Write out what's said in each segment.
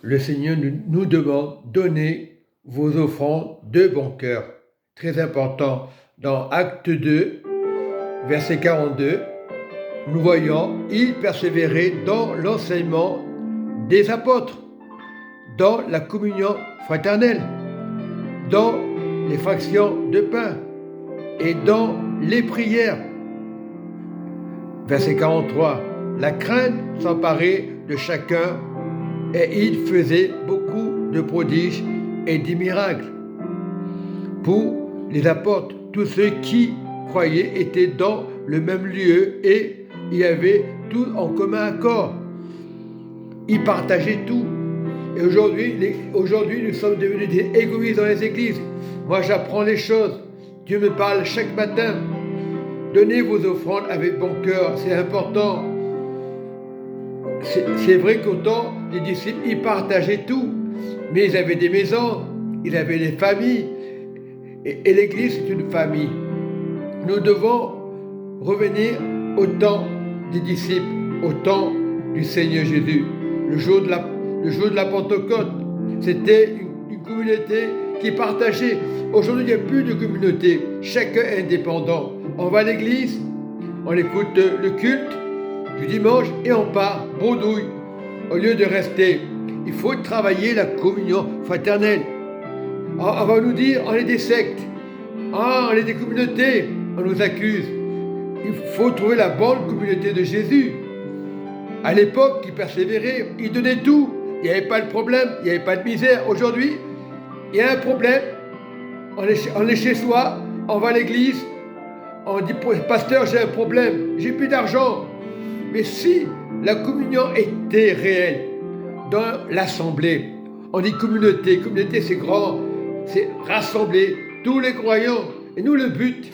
Le Seigneur nous demande, donnez vos offrandes de bon cœur. Très important. Dans Acte 2, verset 42, nous voyons, ils persévéraient dans l'enseignement des apôtres, dans la communion fraternelle, dans les fractions de pain et dans les prières. Verset 43, la crainte s'emparait de chacun et il faisait beaucoup de prodiges et de miracles. Pour les apôtres, tous ceux qui croyaient étaient dans le même lieu et il y avait tout en commun accord. Ils partageaient tout. Et aujourd'hui, nous sommes devenus des égoïstes dans les églises. Moi, j'apprends les choses. Dieu me parle chaque matin. Donnez vos offrandes avec bon cœur, c'est important. C'est vrai qu'autant les disciples, ils partageaient tout, mais ils avaient des maisons, ils avaient des familles, et l'Église c'est une famille. Nous devons revenir au temps des disciples, au temps du Seigneur Jésus. Le jour de la Pentecôte, c'était une communauté qui partageait. Aujourd'hui, il n'y a plus de communauté, chacun est indépendant. On va à l'église, on écoute le culte du dimanche et on part, bredouille, au lieu de rester. Il faut travailler la communion fraternelle. On va nous dire, on est des sectes, on est des communautés, on nous accuse. Il faut trouver la bonne communauté de Jésus. À l'époque, ils persévéraient, ils donnaient tout. Il n'y avait pas de problème, il n'y avait pas de misère. Aujourd'hui, il y a un problème. On est chez soi, on va à l'église, on dit, pasteur, j'ai un problème, j'ai plus d'argent. Mais si la communion était réelle dans l'assemblée, on dit communauté c'est grand, c'est rassembler tous les croyants. Et nous, le but,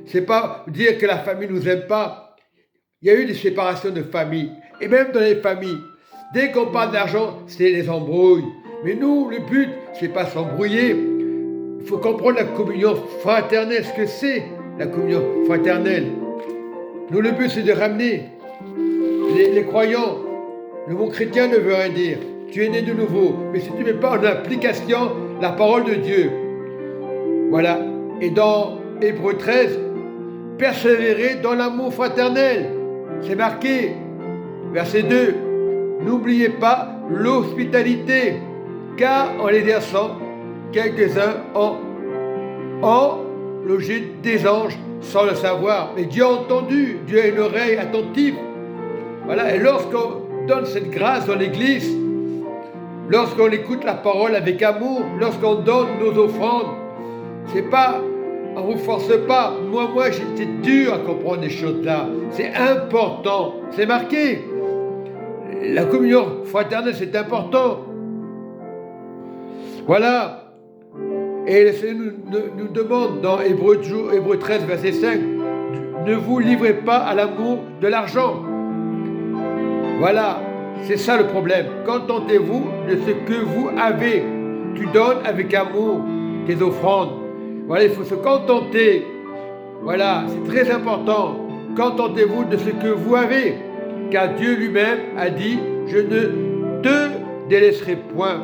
c'est pas dire que la famille nous aime pas. Il y a eu des séparations de familles. Et même dans les familles, dès qu'on parle d'argent, c'est les embrouilles. Mais nous, le but, c'est pas s'embrouiller. Il faut comprendre la communion fraternelle, ce que c'est la communion fraternelle. Nous, le but, c'est de ramener les croyants. Le mot chrétien ne veut rien dire. Tu es né de nouveau. Mais si tu ne mets pas en application la parole de Dieu. Voilà. Et dans Hébreux 13, persévérer dans l'amour fraternel. C'est marqué. Verset 2. N'oubliez pas l'hospitalité, car en l'exerçant, quelques-uns ont logé des anges sans le savoir. Mais Dieu a entendu, Dieu a une oreille attentive. Voilà, et lorsqu'on donne cette grâce dans l'Église, lorsqu'on écoute la parole avec amour, lorsqu'on donne nos offrandes, c'est pas, on ne vous force pas. Moi, j'étais dur à comprendre les choses là. C'est important, c'est marqué. La communion fraternelle, c'est important. Voilà. Et le Seigneur nous demande dans Hébreux 13, verset 5, ne vous livrez pas à l'amour de l'argent. Voilà, c'est ça le problème. Contentez-vous de ce que vous avez. Tu donnes avec amour tes offrandes. Voilà, il faut se contenter. Voilà, c'est très important. Contentez-vous de ce que vous avez. Car Dieu lui-même a dit, je ne te délaisserai point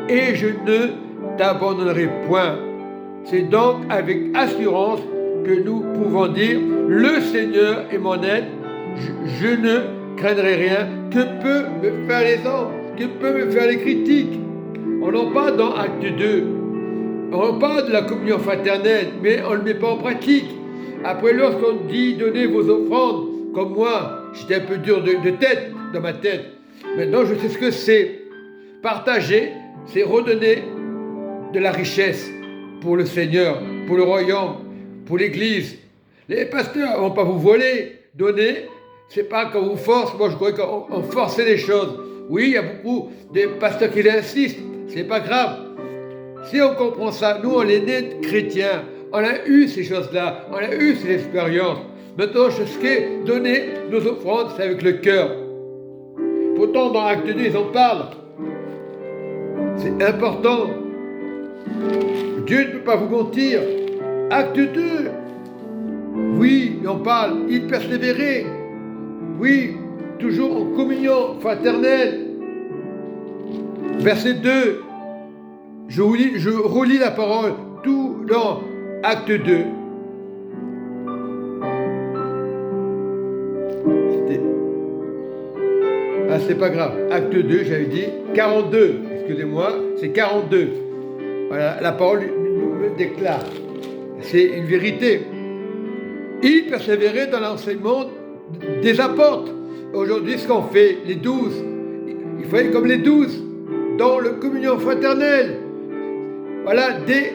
et je ne t'abandonnerai point. C'est donc avec assurance que nous pouvons dire, le Seigneur est mon aide, je ne craindrai rien. Que peut me faire les hommes? Que peut me faire les critiques? On en parle dans Acte 2. On parle de la communion fraternelle, mais on ne le met pas en pratique. Après, lorsqu'on dit, donnez vos offrandes, comme moi, j'étais un peu dur de tête, dans ma tête. Maintenant, je sais ce que c'est. Partager, c'est redonner de la richesse pour le Seigneur, pour le royaume, pour l'Église. Les pasteurs ne vont pas vous voler. Donner, c'est pas qu'on vous force. Moi, je croyais qu'on forçait les choses. Oui, il y a beaucoup de pasteurs qui insistent. C'est pas grave. Si on comprend ça, nous, on est nés chrétiens. On a eu ces choses-là. On a eu ces expériences. Maintenant, je sais donner nos offrandes, c'est avec le cœur. Pourtant, dans Acte 2, ils en parlent. C'est important. Dieu ne peut pas vous mentir. Acte 2. Oui, on parle. Il persévérait. Oui, toujours en communion fraternelle. Verset 2, je relis la parole tout dans Acte 2. Ah, c'est pas grave. Acte 2, j'avais dit 42. Excusez-moi, c'est 42. Voilà, la parole nous déclare. C'est une vérité. Il persévérait dans l'enseignement des apôtres. Aujourd'hui, ce qu'on fait, les 12, il faut être comme les 12, dans la communion fraternelle. Voilà, dès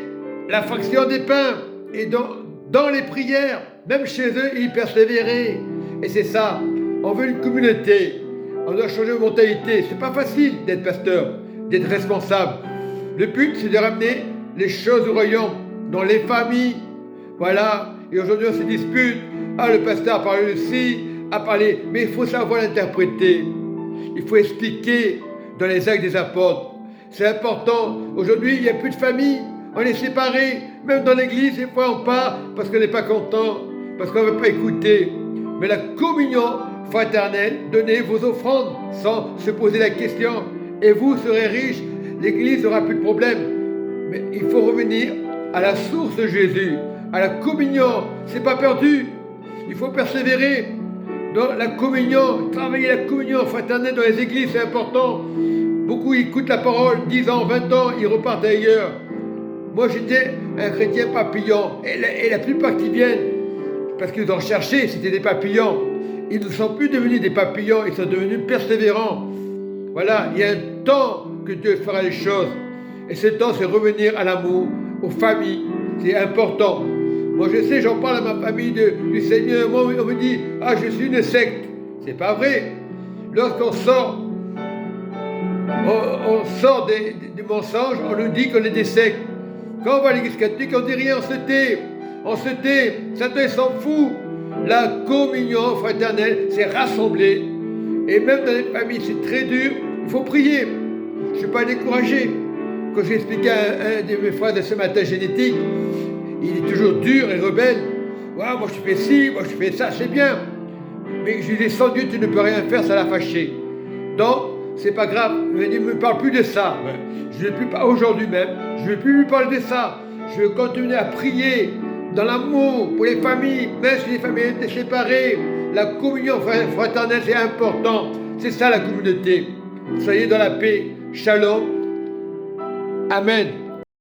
la fraction des pains et dans les prières, même chez eux, ils persévéraient. Et c'est ça, on veut une communauté. On doit changer de mentalité. C'est pas facile d'être pasteur, d'être responsable. Le but, c'est de ramener les choses au royaume, dans les familles. Voilà. Et aujourd'hui, on se dispute. Ah, le pasteur a parlé de ci, a parlé. Mais il faut savoir l'interpréter. Il faut expliquer dans les actes des apôtres. C'est important. Aujourd'hui, il n'y a plus de famille. On est séparés. Même dans l'église, des fois, on part parce qu'on n'est pas content, parce qu'on ne veut pas écouter. Mais la communion fraternelle, donnez vos offrandes sans se poser la question. Et vous serez riches. L'église n'aura plus de problème. Mais il faut revenir à la source de Jésus, à la communion. C'est pas perdu. Il faut persévérer dans la communion, travailler la communion fraternelle dans les églises, c'est important. Beaucoup écoutent la parole, 10 ans, 20 ans, ils repartent ailleurs. Moi, j'étais un chrétien papillon. Et la plupart qui viennent, parce qu'ils ont cherché, c'était des papillons. Ils ne sont plus devenus des papillons, ils sont devenus persévérants. Voilà, il y a un temps que Dieu fera les choses. Et ce temps, c'est revenir à l'amour, aux familles. C'est important. Moi, je sais, j'en parle à ma famille du Seigneur. Moi, on me dit, ah, je suis une secte. C'est pas vrai. Lorsqu'on sort, on sort des mensonges, on nous dit qu'on est des sectes. Quand on va à l'église catholique, on dit rien, on se tait. On se tait. Satan s'en fout. La communion fraternelle, c'est rassembler. Et même dans les familles, c'est très dur. Il faut prier. Je ne suis pas découragé. Quand j'expliquais à un de mes frères de ce matin génétique, il est toujours dur et rebelle. Ouais, moi je fais ci, moi je fais ça, c'est bien. Mais je lui dis, sans Dieu, tu ne peux rien faire, ça l'a fâché. Donc, c'est pas grave. Il ne me parle plus de ça. Je ne vais plus pas aujourd'hui même. Je ne vais plus lui parler de ça. Je vais continuer à prier dans l'amour pour les familles, même si les familles étaient séparées. La communion fraternelle, c'est important. C'est ça la communauté. Soyez dans la paix. Shalom. Amen.